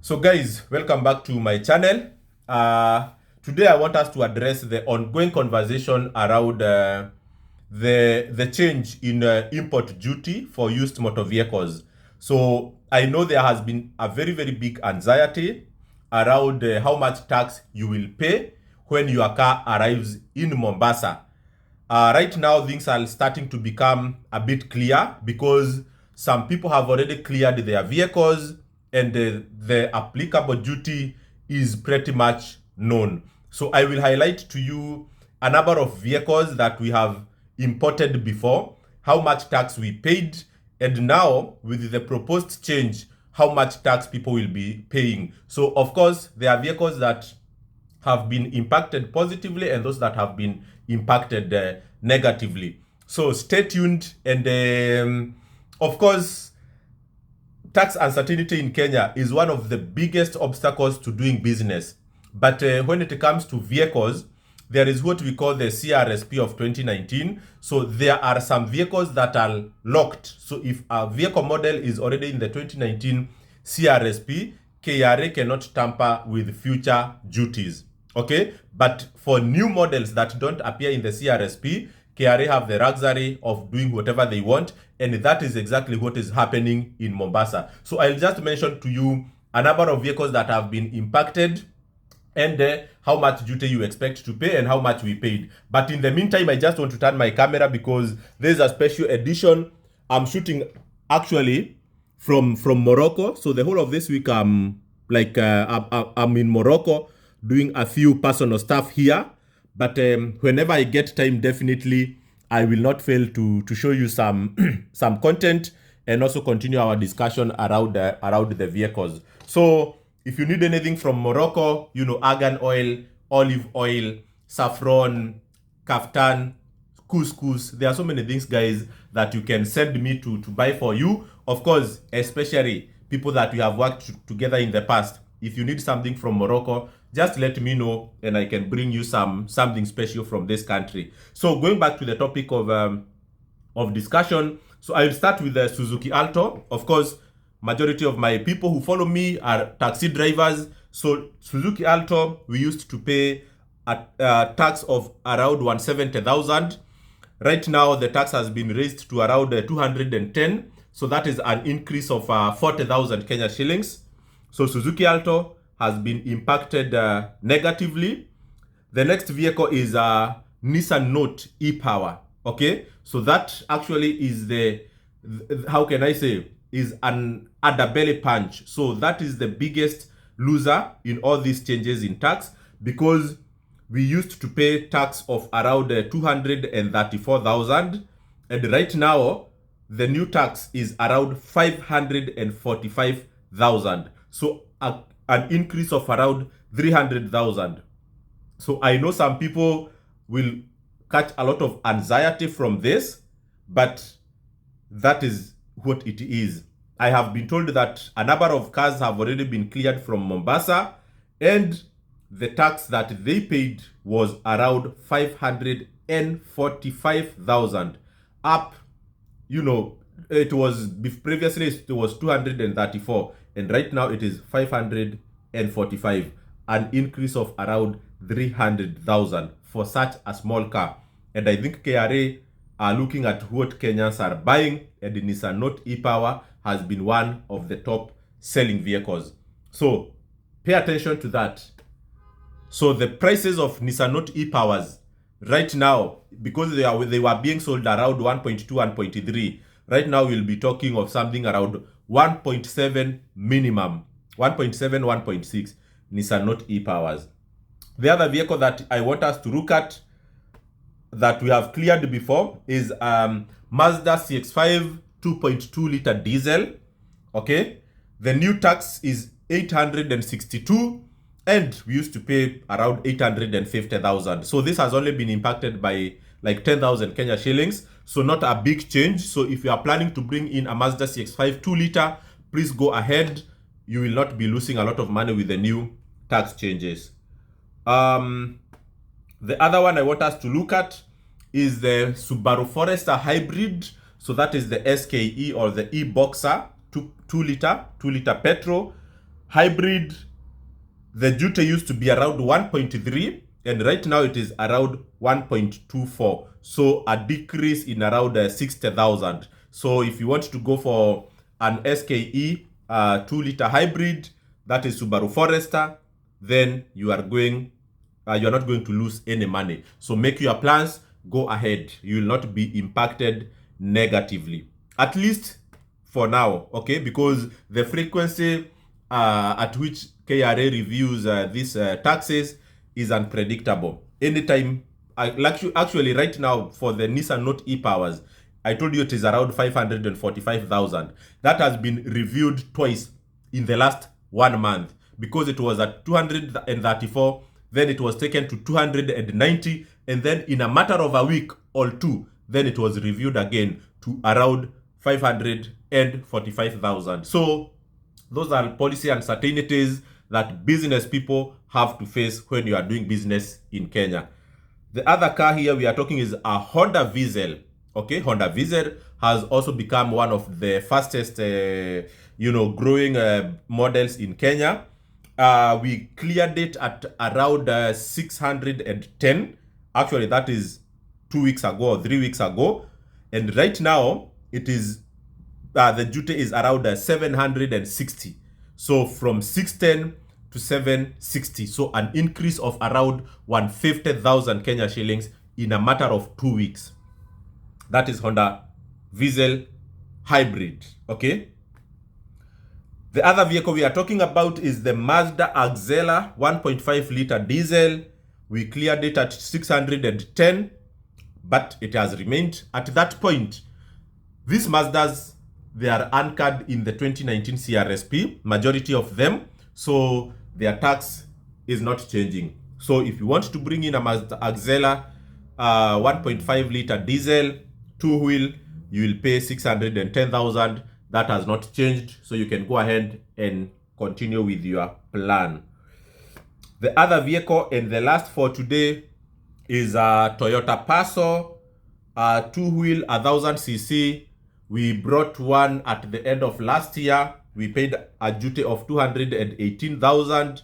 So guys, welcome back to my channel. Today I want us to address the ongoing conversation around the change in import duty for used motor vehicles. So I know there has been a very big anxiety around how much tax you will pay when your car arrives in Mombasa. Right now, things are starting to become a bit clear because some people have already cleared their vehicles and the applicable duty is pretty much known. So I will highlight to you a number of vehicles that we have imported before, how much tax we paid, and now with the proposed change, how much tax people will be paying. So of course, there are vehicles that have been impacted positively and those that have been impacted negatively. So stay tuned. And of course, tax uncertainty in Kenya is one of the biggest obstacles to doing business. But when it comes to vehicles, there is what we call the CRSP of 2019. So there are some vehicles that are locked. So if a vehicle model is already in the 2019 CRSP, KRA cannot tamper with future duties. Okay, but for new models that don't appear in the CRSP, KRA have the luxury of doing whatever they want, and that is exactly what is happening in Mombasa. So I'll just mention to you a number of vehicles that have been impacted and how much duty you expect to pay and how much we paid. But in the meantime, I just want to turn my camera because there's a special edition. I'm shooting actually from Morocco. So the whole of this week I'm in Morocco doing a few personal stuff here. But whenever I get time, definitely I will not fail to show you some some content and also continue our discussion around the vehicles. So if you need anything from Morocco, you know, argan oil, olive oil, saffron, kaftan, couscous, there are so many things, guys, that you can send me to buy for you. Of course, especially people that we have worked together in the past. If you need something from Morocco, just let me know and I can bring you something special from this country. So going back to the topic of discussion, so I will start with the Suzuki Alto. Of course, majority of my people who follow me are taxi drivers. So Suzuki Alto, we used to pay a tax of around 170,000. Right now, the tax has been raised to around 210. So that is an increase of 40,000 Kenya shillings. So Suzuki Alto has been impacted negatively. The next vehicle is Nissan Note e-Power. Okay, so that actually is how can I say, is an underbelly punch. So that is the biggest loser in all these changes in tax because we used to pay tax of around 234,000 and right now the new tax is around 545,000. So an increase of around 300,000. So I know some people will catch a lot of anxiety from this, but that is what it is. I have been told that a number of cars have already been cleared from Mombasa and the tax that they paid was around 545,000 up. You know, it was previously it was 234 and right now it is 545, an increase of around 300,000 for such a small car. And I think KRA are looking at what Kenyans are buying, and the Nissan Note e-Power has been one of the top selling vehicles. So pay attention to that. So the prices of Nissan Note e-Powers right now, because they were being sold around 1.2, 1.3, right now we'll be talking of something around 1.7 minimum, 1.7, 1.6 Nissan Note e-Powers. The other vehicle that I want us to look at that we have cleared before is Mazda CX-5 2.2 liter diesel. Okay, the new tax is 862 and we used to pay around 850,000. So this has only been impacted by like 10,000 Kenya shillings. So not a big change. So if you are planning to bring in a Mazda CX-5 2 liter, please go ahead. You will not be losing a lot of money with the new tax changes. The other one I want us to look at is the Subaru Forester Hybrid. So that is the SKE or the e-Boxer 2 liter petrol. Hybrid, the duty used to be around 1.3 and right now it is around 1.24. So a decrease in around 60,000. So if you want to go for an SKE 2-liter hybrid, that is Subaru Forester, then you are not going to lose any money. So make your plans, go ahead. You will not be impacted negatively, at least for now, okay? Because the frequency at which KRA reviews these taxes is unpredictable. Anytime, actually right now for the Nissan Note e-Powers, I told you it is around 545,000. That has been reviewed twice in the last 1 month because it was at 234, then it was taken to 290, and then in a matter of a week or two, then it was reviewed again to around 545,000. So those are policy uncertainties that business people have to face when you are doing business in Kenya. The other car here we are talking is a Honda Vizel. Okay, Honda Vizel has also become one of the fastest, growing models in Kenya. We cleared it at around 610. Actually, that is 2 weeks ago or 3 weeks ago. And right now, it is the duty is around 760. So from 610 to 760. So an increase of around 150,000 Kenya shillings in a matter of 2 weeks. That is Honda Vizel Hybrid. Okay. The other vehicle we are talking about is the Mazda Axela 1.5-liter diesel. We cleared it at 610, but it has remained at that point. These Mazdas, they are anchored in the 2019 CRSP, majority of them, so their tax is not changing. So if you want to bring in a Mazda Axela 1.5-liter diesel, 2-wheel, you will pay 610,000. That has not changed, so you can go ahead and continue with your plan. The other vehicle and the last for today is a Toyota Passo 2-wheel 1000cc. We brought one at the end of last year. We paid a duty of 218,000,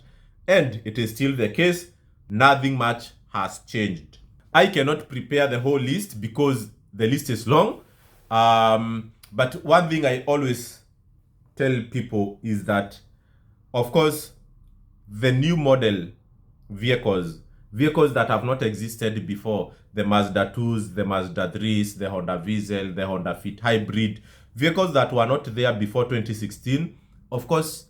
and it is still the case. Nothing much has changed. I cannot prepare the whole list because the list is long. But one thing I always tell people is that, of course, the new model vehicles that have not existed before, the Mazda 2s, the Mazda 3s, the Honda Vizel, the Honda Fit Hybrid, vehicles that were not there before 2016, of course,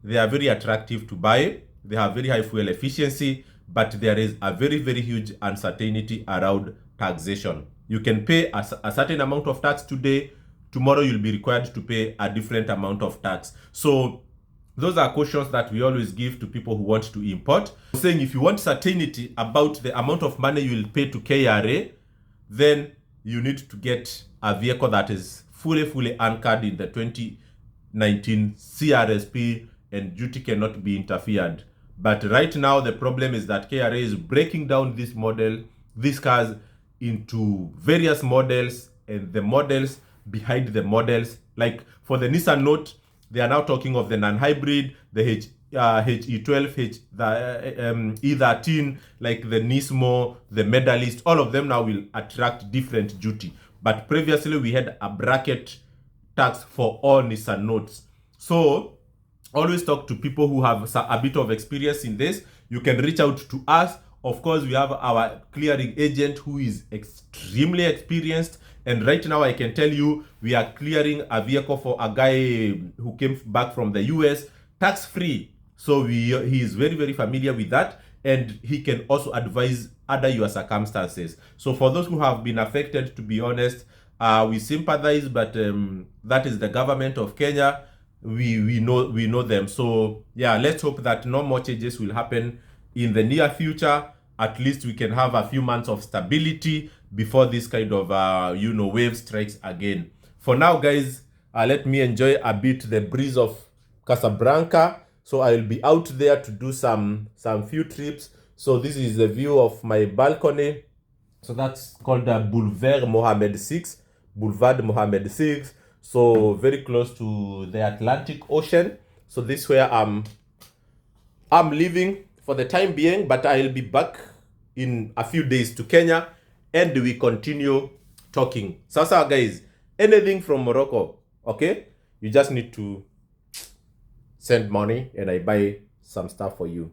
they are very attractive to buy. They have very high fuel efficiency, but there is a very, very huge uncertainty around taxation. You can pay a certain amount of tax today. Tomorrow you'll be required to pay a different amount of tax. So those are cautions that we always give to people who want to import. Saying if you want certainty about the amount of money you will pay to KRA, then you need to get a vehicle that is fully anchored in the 2019 CRSP and duty cannot be interfered. But right now the problem is that KRA is breaking down these cars into various models, and the models behind the models. Like for the Nissan Note, they are now talking of the non-hybrid, the HE12, the E13, like the Nismo, the Medalist. All of them now will attract different duty. But previously we had a bracket tax for all Nissan Notes. So always talk to people who have a bit of experience in this. You can reach out to us. Of course, we have our clearing agent who is extremely experienced. And right now, I can tell you, we are clearing a vehicle for a guy who came back from the US, tax-free. So he is very, very familiar with that. And he can also advise under your circumstances. So for those who have been affected, to be honest, we sympathize, but that is the government of Kenya. We know them. So yeah, let's hope that no more changes will happen in the near future. At least we can have a few months of stability before this kind of wave strikes again. For now, guys, let me enjoy a bit the breeze of Casablanca. So I'll be out there to do some few trips. So this is the view of my balcony. So that's called Boulevard Mohammed VI. So very close to the Atlantic Ocean. So this where I'm leaving for the time being, but I'll be back in a few days to Kenya and we continue talking. Sasa guys, anything from Morocco, okay? You just need to send money and I buy some stuff for you.